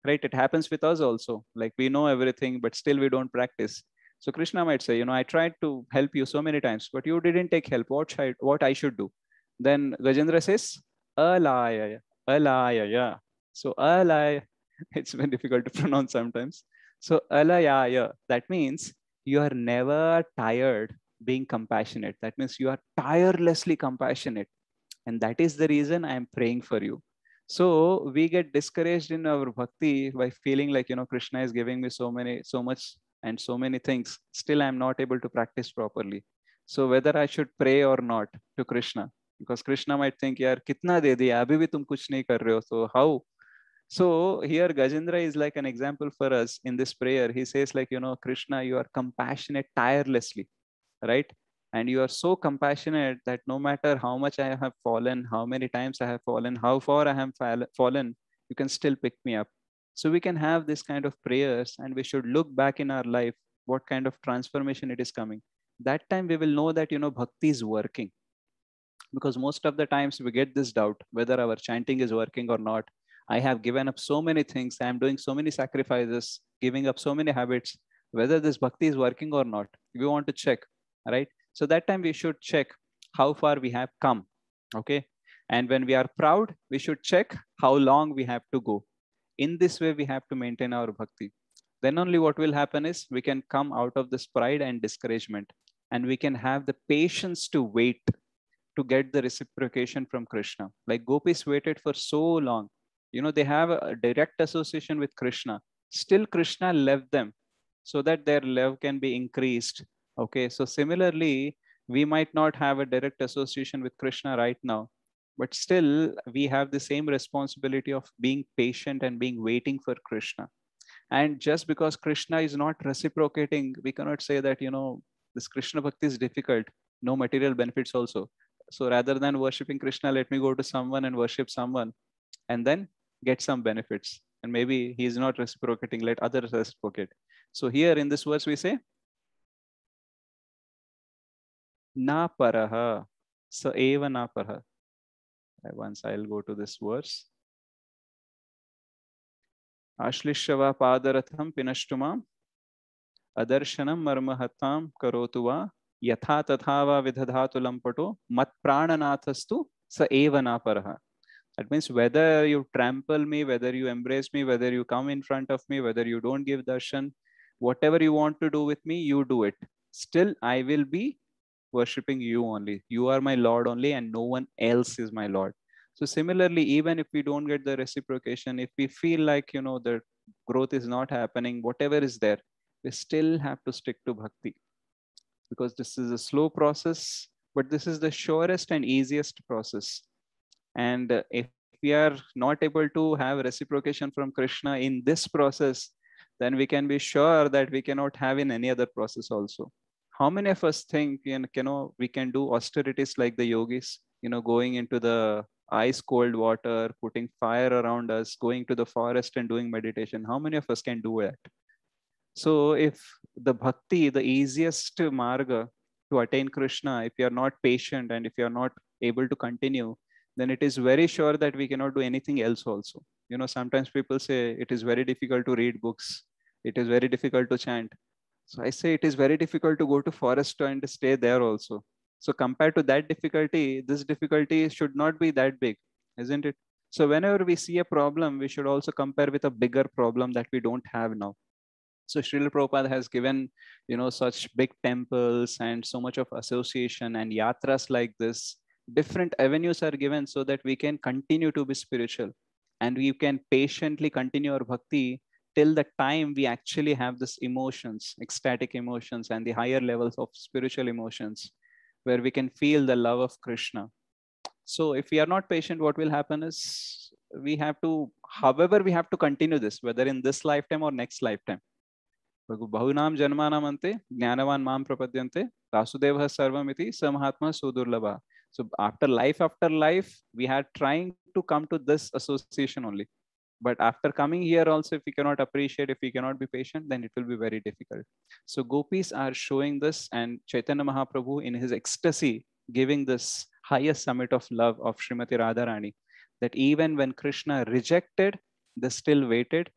Right? It happens with us also. Like we know everything, but still we don't practice. So Krishna might say, I tried to help you so many times, but you didn't take help. What I should do? Then Gajendra says, Alaya, Alaya. So Alaya, it's very difficult to pronounce sometimes. So Alayaya, that means you are never tired being compassionate. That means you are tirelessly compassionate. And that is the reason I am praying for you. So we get discouraged in our bhakti by feeling like, Krishna is giving me so much and so many things. Still, I'm not able to practice properly. So whether I should pray or not to Krishna, because Krishna might think, yaar, kitna de diya, abhi bhi tum kuch nahi kar rahe ho. So how? So here Gajendra is like an example for us in this prayer. He says like, Krishna, you are compassionate tirelessly, right? And you are so compassionate that no matter how much I have fallen, how many times I have fallen, how far I have fallen, you can still pick me up. So we can have this kind of prayers and we should look back in our life, what kind of transformation it is coming. That time we will know that, bhakti is working. Because most of the times we get this doubt whether our chanting is working or not. I have given up so many things. I am doing so many sacrifices, giving up so many habits, whether this bhakti is working or not. We want to check, right? So that time we should check how far we have come. Okay. And when we are proud, we should check how long we have to go. In this way, we have to maintain our bhakti. Then only what will happen is we can come out of this pride and discouragement, and we can have the patience to wait to get the reciprocation from Krishna. Like gopis waited for so long. They have a direct association with Krishna. Still Krishna left them so that their love can be increased. Okay, so similarly, we might not have a direct association with Krishna right now, but still we have the same responsibility of being patient and being waiting for Krishna. And just because Krishna is not reciprocating, we cannot say that, this Krishna bhakti is difficult, no material benefits also. So rather than worshipping Krishna, let me go to someone and worship someone and then get some benefits. And maybe he is not reciprocating, let others reciprocate. So here in this verse we say, na paraha, sa eva na paraha. Once I'll go to this verse. Ashlishava padaratham pinashtuma adarshanam marmahatam karotuva yatha tathava vidhadhatu lampato mat prananathastu sa eva na paraha. That means whether you trample me, whether you embrace me, whether you come in front of me, whether you don't give darshan, whatever you want to do with me, you do it. Still, I will be worshipping you only. You are my Lord only and no one else is my Lord. So similarly, even if we don't get the reciprocation, if we feel like, the growth is not happening, whatever is there, we still have to stick to bhakti. Because this is a slow process, but this is the surest and easiest process. And if we are not able to have reciprocation from Krishna in this process, then we can be sure that we cannot have in any other process also. How many of us think, we can do austerities like the yogis, going into the ice cold water, putting fire around us, going to the forest and doing meditation? How many of us can do that? So if the bhakti, the easiest marga to attain Krishna, if you are not patient and if you are not able to continue, then it is very sure that we cannot do anything else also. Sometimes people say it is very difficult to read books. It is very difficult to chant. So I say it is very difficult to go to forest and stay there also. So compared to that difficulty, this difficulty should not be that big, isn't it? So whenever we see a problem, we should also compare with a bigger problem that we don't have now. So Srila Prabhupada has given, such big temples and so much of association and yatras like this. Different avenues are given so that we can continue to be spiritual, and we can patiently continue our bhakti till the time we actually have this emotions, ecstatic emotions, and the higher levels of spiritual emotions, where we can feel the love of Krishna. So if we are not patient, what will happen is we have to continue this, whether in this lifetime or next lifetime. Bahunam janmanam ante jnanavan mam prapadyante vasudevah sarvamiti samahatma sudurlabha. So after life, we are trying to come to this association only. But after coming here also, if we cannot appreciate, if we cannot be patient, then it will be very difficult. So gopis are showing this, and Chaitanya Mahaprabhu in his ecstasy giving this highest summit of love of Srimati Radharani, that even when Krishna rejected, they still waited.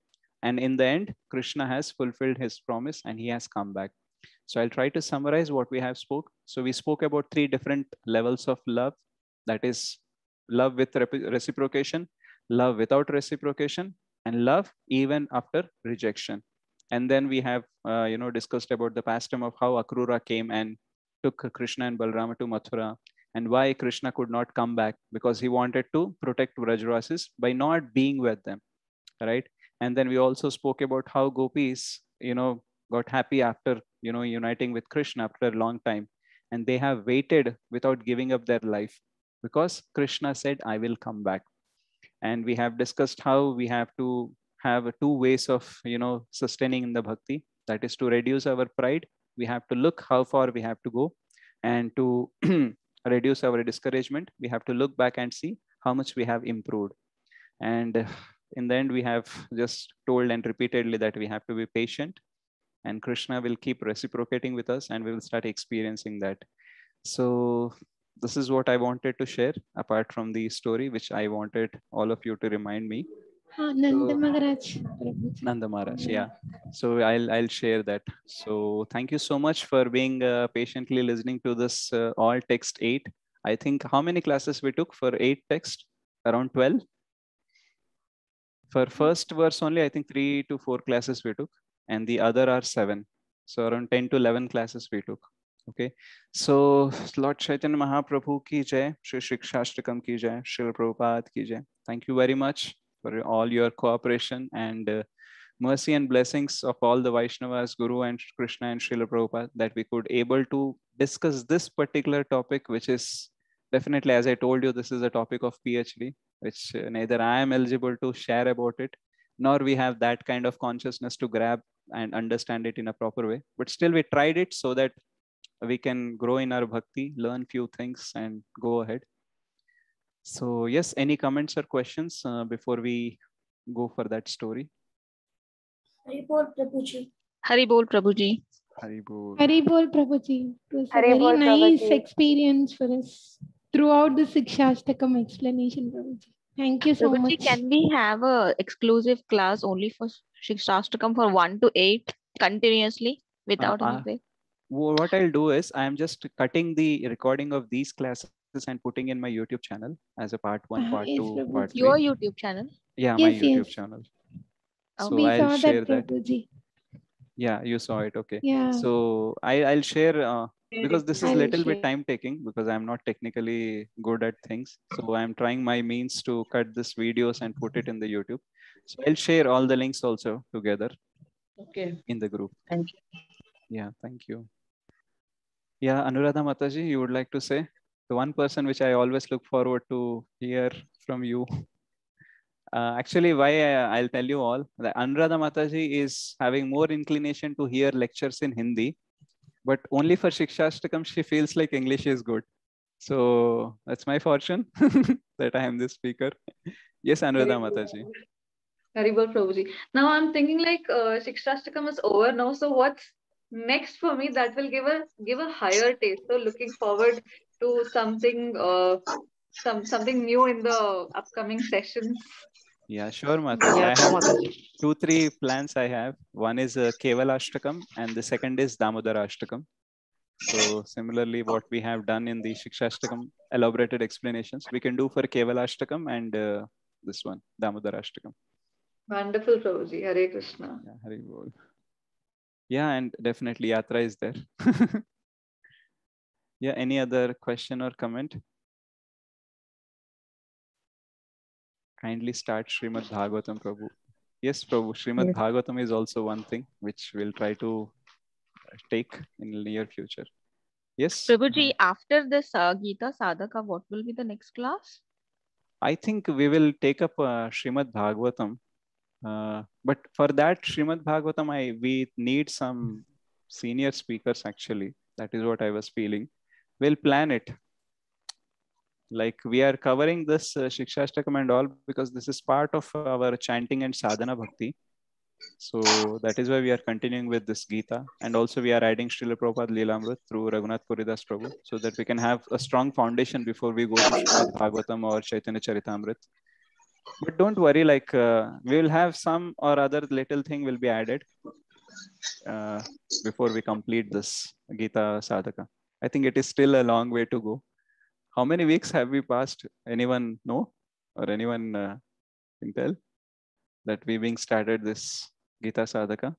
And in the end, Krishna has fulfilled his promise and he has come back. So I'll try to summarize what we have spoke. So we spoke about 3 different levels of love. That is love with reciprocation, love without reciprocation, and love even after rejection. And then we have discussed about the pastime of how Akrura came and took Krishna and Balrama to Mathura, and why Krishna could not come back, because he wanted to protect Vrajvasis by not being with them, right? And then we also spoke about how gopis got happy after uniting with Krishna after a long time, and they have waited without giving up their life, because Krishna said, I will come back. And we have discussed how we have to have 2 ways of sustaining in the bhakti. That is to reduce our pride. We have to look how far we have to go, and to reduce our discouragement, we have to look back and see how much we have improved. And in the end, we have just told and repeatedly that we have to be patient, and Krishna will keep reciprocating with us, and we will start experiencing that. So this is what I wanted to share, apart from the story, which I wanted all of you to remind me. Nanda Maharaj. Nanda Maharaj, yeah. So I'll share that. So thank you so much for being patiently listening to this all text 8. I think how many classes we took for 8 text? Around 12. For first verse only, I think 3 to 4 classes we took, and the other are 7. So around 10 to 11 classes we took. Okay. So Lord Chaitanya Mahaprabhu ki jai, Shri Shikshashtakam ki jai, Srila Prabhupada ki jai. Thank you very much for all your cooperation, and mercy and blessings of all the Vaishnavas, Guru and Krishna and Srila Prabhupada, that we could able to discuss this particular topic, which is definitely, as I told you, this is a topic of PhD, which neither I am eligible to share about it, nor we have that kind of consciousness to grab and understand it in a proper way. But still we tried it so that we can grow in our bhakti, learn few things and go ahead. So yes, any comments or questions before we go for that story? Hari Bol Prabhuji. Hari Bol Prabhuji. Hari Bol. Hari Bol Prabhuji. It was a Hari very Bol, nice Prabhuji. experience for us throughout the Sikshashtakam explanation, Prabhuji. Thank you so Prabhuji, much. can we have a exclusive class only for Shikshashtakam for 1 to 8 continuously without any break? What I'll do is I'm just cutting the recording of these classes and putting in my YouTube channel as a part 1, part Yes, 2, Prabhuji. part 3. Your YouTube channel? Yeah, Yes, my YouTube yes. channel. Okay. So We I'll saw share that, that. Prabhuji. Yeah, you saw it. Okay. Yeah. So I'll share because this is I'll little bit share. time taking, because I'm not technically good at things. So I'm trying my means to cut this videos and put it in the YouTube. So I'll share all the links also together Okay. in the group. Thank you. Yeah, thank you. Yeah, Anuradha Mataji, you would like to say? The one person which I always look forward to hear from you. Actually, why I'll tell you all. That Anuradha Mataji is having more inclination to hear lectures in Hindi, but only for Shikshashtakam she feels like English is good. So that's my fortune that I am the speaker. Yes, Anuradha Mataji. Hari Bol Prabhuji. Now I'm thinking like Shikshashtakam is over now. So what's next for me that will give a higher taste? So looking forward to something something new in the upcoming sessions. Yeah, sure, Mataji. I have 2-3 plans I have. One is Kevalashtakam and the second is Damodarashtakam. So similarly, what we have done in the Shikshashtakam elaborated explanations, we can do for Kevalashtakam and this one, Damodarashtakam. Wonderful, Prabhuji. Hare Krishna. Yeah, Hari Bol. Yeah, and definitely Yatra is there. Yeah, any other question or comment? Kindly start Srimad Bhagavatam, Prabhu. Yes, Prabhu, Srimad Yes. Bhagavatam is also one thing which we'll try to take in the near future. Yes. Prabhuji, after this Gita Sadhaka, what will be the next class? I think we will take up Srimad Bhagavatam. But for that Srimad Bhagavatam, we need some senior speakers actually. That is what I was feeling. We'll plan it. Like we are covering this Shikshashtakam and all because this is part of our chanting and sadhana bhakti. So that is why we are continuing with this Gita. And also we are adding Srila Prabhupada Leelamrit through Raghunath Puridas Prabhu so that we can have a strong foundation before we go to Srimad Bhagavatam or Chaitanya Charitamrit. But don't worry, like we will have some or other little thing will be added before we complete this Gita Sadhaka. I think it is still a long way to go. How many weeks have we passed? Anyone know? Or anyone can tell that we being started this Gita Sadhaka?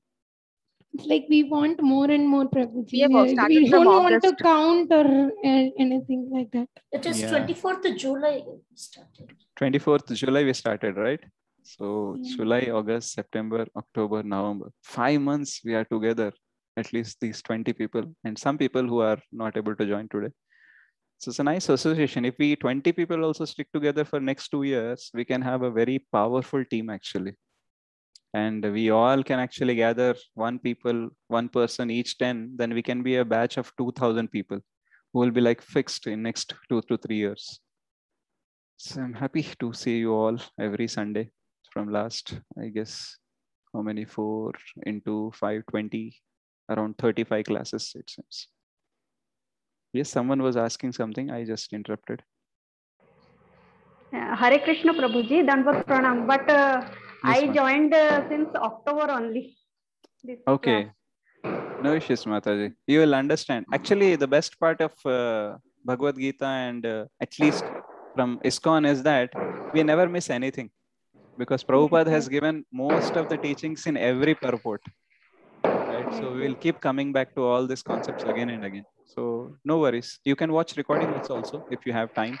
It's like we want more and more, Prabhuji. We have started We from don't want to August. count or anything like that. It is Yeah. 24th of July we started. 24th July we started, right? So Yeah. July, August, September, October, November. 5 months we are together, at least these 20 people and some people who are not able to join today. So it's a nice association. If we 20 people also stick together for next 2 years, we can have a very powerful team actually. And we all can actually gather one person, each 10, then we can be a batch of 2,000 people who will be like fixed in next 2 to 3 years. So I'm happy to see you all every Sunday from last, I guess, how many, 4 into 5, 20, around 35 classes it seems. Yes, someone was asking something. I just interrupted. Hare Krishna Prabhuji, Dandavat Pranam. But Yes, I ma'am. joined since October only. This Okay. class. No issues, Mataji. You will understand. Actually, the best part of Bhagavad Gita and at least from ISKCON is that we never miss anything because Prabhupada has given most of the teachings in every purport. Right? So we will keep coming back to all these concepts again and again. So no worries. You can watch recordings also if you have time.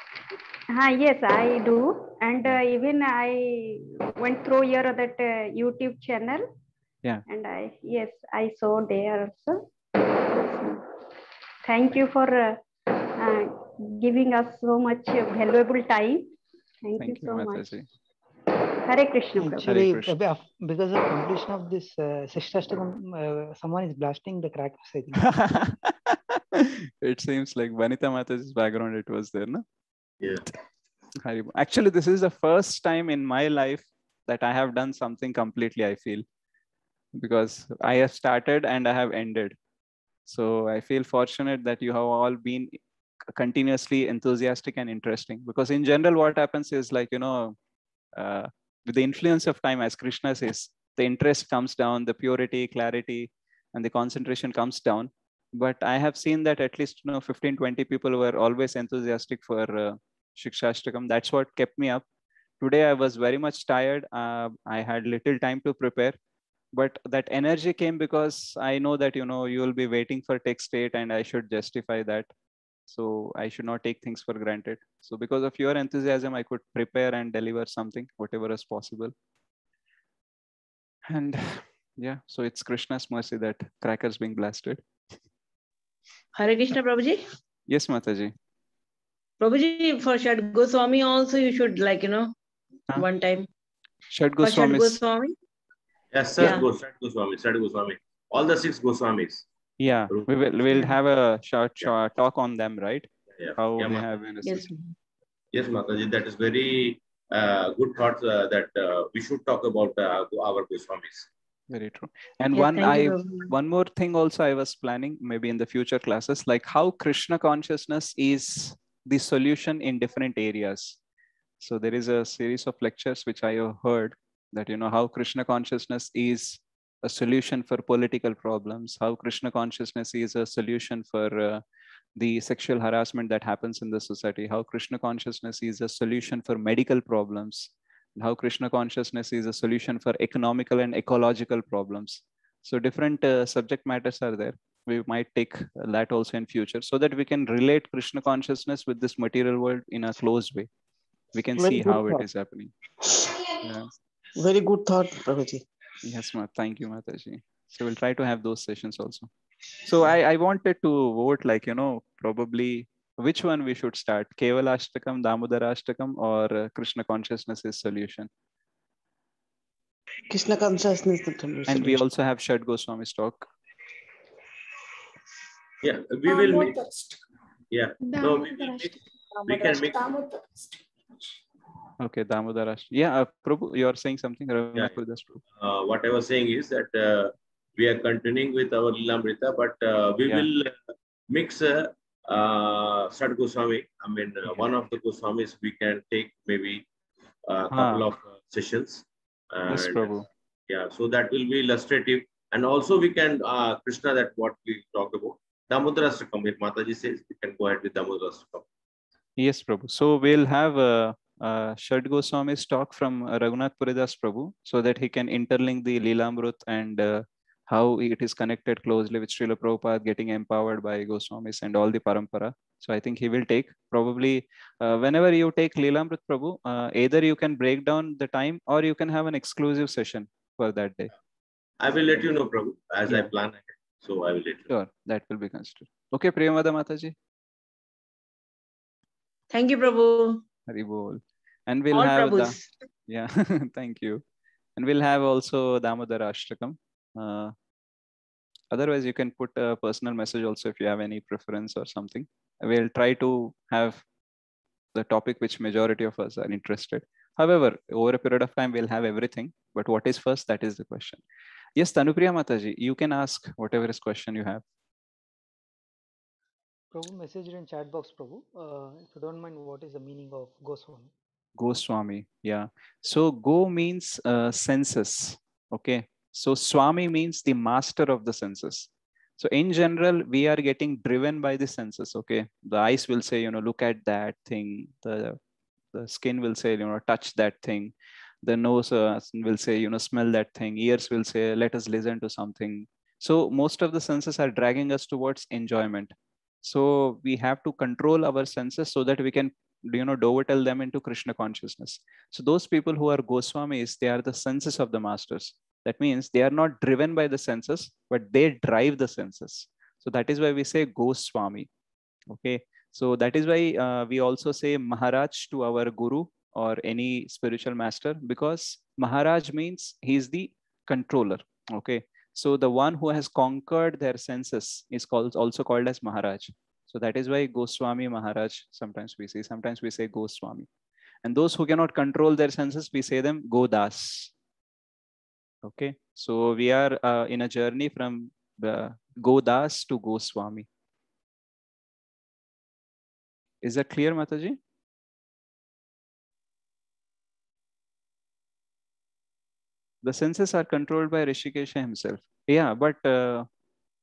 Yes, I do. And even I went through your that YouTube channel. Yeah. And I saw there also. Thank you for giving us so much valuable time. Thank you so much. Mataji. Hare Krishna Prabhu. Actually, Hare Krishna. because of completion of this Shikshashtakam, someone is blasting the crackers, I think. It seems like Vanita Mataji's background, it was there, no? Yeah. Haribo. Actually, this is the first time in my life that I have done something completely, I feel. Because I have started and I have ended. So I feel fortunate that you have all been continuously enthusiastic and interesting. Because in general, what happens is like, with the influence of time, as Krishna says, the interest comes down, the purity, clarity, and the concentration comes down. But I have seen that at least 15, 20 people were always enthusiastic for Shikshashtakam. That's what kept me up. Today I was very much tired. I had little time to prepare. But that energy came because I know that, you will be waiting for text 8 and I should justify that. So I should not take things for granted. So because of your enthusiasm, I could prepare and deliver something, whatever is possible. And yeah, so it's Krishna's mercy that crackers being blasted. Hare Krishna Prabhuji. Yes, Mataji. Prabhuji, for Shad Goswami also you should one time. Shad For Shad Goswami. Goswami. Yes, sir. Yeah. Shad Goswami. All the 6 Goswamis. Yeah, we'll have a short talk on them, right? Yeah. How Yeah, they Mataji. have an Yes. assistance. Yes, Mataji. That is very good thought that we should talk about our Goswamis. Very true. And Yeah, thank you, Prabhuji. one more thing also I was planning maybe in the future classes, like how Krishna consciousness is the solution in different areas. So there is a series of lectures which I have heard that, how Krishna consciousness is a solution for political problems, how Krishna consciousness is a solution for the sexual harassment that happens in the society, how Krishna consciousness is a solution for medical problems, how Krishna consciousness is a solution for economical and ecological problems. So different subject matters are there. We might take that also in future so that we can relate Krishna consciousness with this material world in a close way. We can Very see good how it thought. is happening. Yeah. Very good thought, Prabhuji. Yes, thank you, Mataji. So we'll try to have those sessions also. So I wanted to vote, like, probably which one we should start, Kevalashtakam, Damodarashtakam, or Krishna consciousness is solution. Krishna consciousness is the And solution. we also have Shad Goswami's talk. Yeah, we will make. Yeah, no, we can make. Okay, Damodarash. Yeah, Prabhu, you are saying something. Yeah. Prabhu. What I was saying is that we are continuing with our Lilamrita, but we will mix Sad Goswami. I mean, one of the Goswamis we can take maybe a couple of sessions. Yes, Prabhu. Yeah, so that will be illustrative. And also we can, Krishna, that what we talked about, Damodarashtakam. If Mataji says, we can go ahead with Damodarashtakam. Yes, Prabhu. So we'll have Shad Goswami's talk from Raghunath Puridas Prabhu, so that he can interlink the Lilamrut and how it is connected closely with Srila Prabhupada getting empowered by Goswamis and all the parampara. So I think he will take probably whenever you take Lilamrut Prabhu, either you can break down the time or you can have an exclusive session for that day. I will let you know, Prabhu, as I plan ahead. So I will let you know. Sure, that will be considered. Okay, Priyamada Mataji. Thank you, Prabhu. Hari Bol. And we'll All have Prabhus. Yeah, thank you. And we'll have also Damodarashtakam. Otherwise, you can put a personal message also if you have any preference or something. We'll try to have the topic which majority of us are interested. However, over a period of time, we'll have everything. But what is first? That is the question. Yes, Tanupriya Mataji, you can ask whatever is question you have. Prabhu messaged in chat box, Prabhu. If you don't mind, what is the meaning of Goswami? Goswami, yeah. So go means senses. Okay. So Swami means the master of the senses. So in general, we are getting driven by the senses. Okay. The eyes will say, look at that thing. The skin will say, touch that thing. The nose will say, smell that thing. Ears will say, let us listen to something. So most of the senses are dragging us towards enjoyment. So we have to control our senses so that we can dovetail them into Krishna consciousness. So those people who are Goswamis, they are the senses of the masters. That means they are not driven by the senses, but they drive the senses. So that is why we say Goswami. Okay. So that is why we also say Maharaj to our Guru or any spiritual master, because Maharaj means he is the controller. Okay. So the one who has conquered their senses is also called as Maharaj. So that is why Goswami Maharaj, sometimes we say Goswami. And those who cannot control their senses, we say them Godas. Okay. So we are in a journey from the Godas to Goswami. Is that clear, Mataji? The senses are controlled by Rishikesha himself. Yeah, but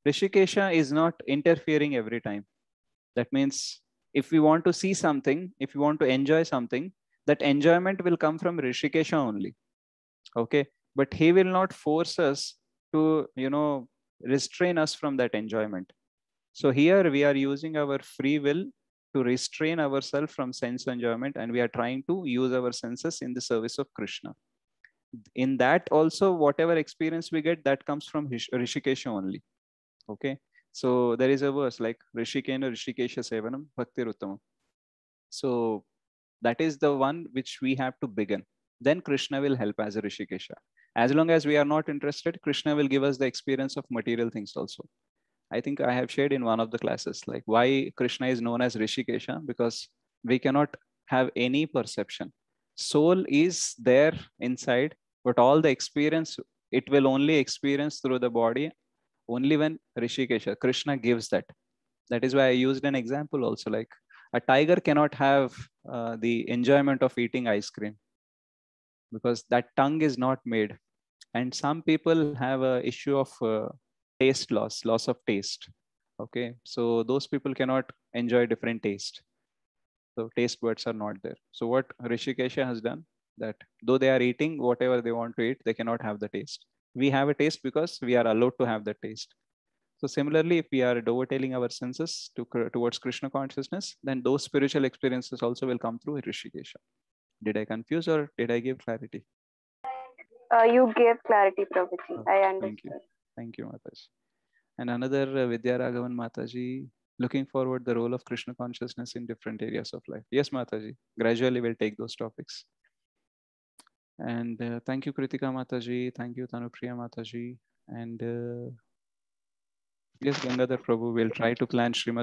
Rishikesha is not interfering every time. That means if we want to see something, if we want to enjoy something, that enjoyment will come from Rishikesha only. Okay. But he will not force us to, restrain us from that enjoyment. So here we are using our free will to restrain ourselves from sense enjoyment, and we are trying to use our senses in the service of Krishna. In that also, whatever experience we get, that comes from Rishikesha only. Okay. So there is a verse like Rishikena Rishikesha Sevanam Bhakti Uttamam. So that is the one which we have to begin. Then Krishna will help as a Rishikesha. As long as we are not interested, Krishna will give us the experience of material things also. I think I have shared in one of the classes, like why Krishna is known as Rishikesha, because we cannot have any perception. Soul is there inside, but all the experience, it will only experience through the body only when Rishikesha, Krishna gives that. That is why I used an example also, like a tiger cannot have the enjoyment of eating ice cream because that tongue is not made. And some people have a issue of taste loss of taste. Okay, so those people cannot enjoy different taste. So taste buds are not there. So what Rishikesha has done, that though they are eating whatever they want to eat, they cannot have the taste. We have a taste because we are allowed to have the taste. So similarly, if we are dovetailing our senses towards Krishna consciousness, then those spiritual experiences also will come through Hrishikesha. Did I confuse or did I give clarity? You gave clarity, Prabhuji. Okay, I understood. thank you. Thank you, Mataji. And another Vidya Raghavan Mataji, looking forward the role of Krishna consciousness in different areas of life. Yes, Mataji. Gradually we'll take those topics. And thank you, Kritika Mataji. Thank you, Tanupriya Mataji. And yes, Gangadhar Prabhu will try to plan Srimad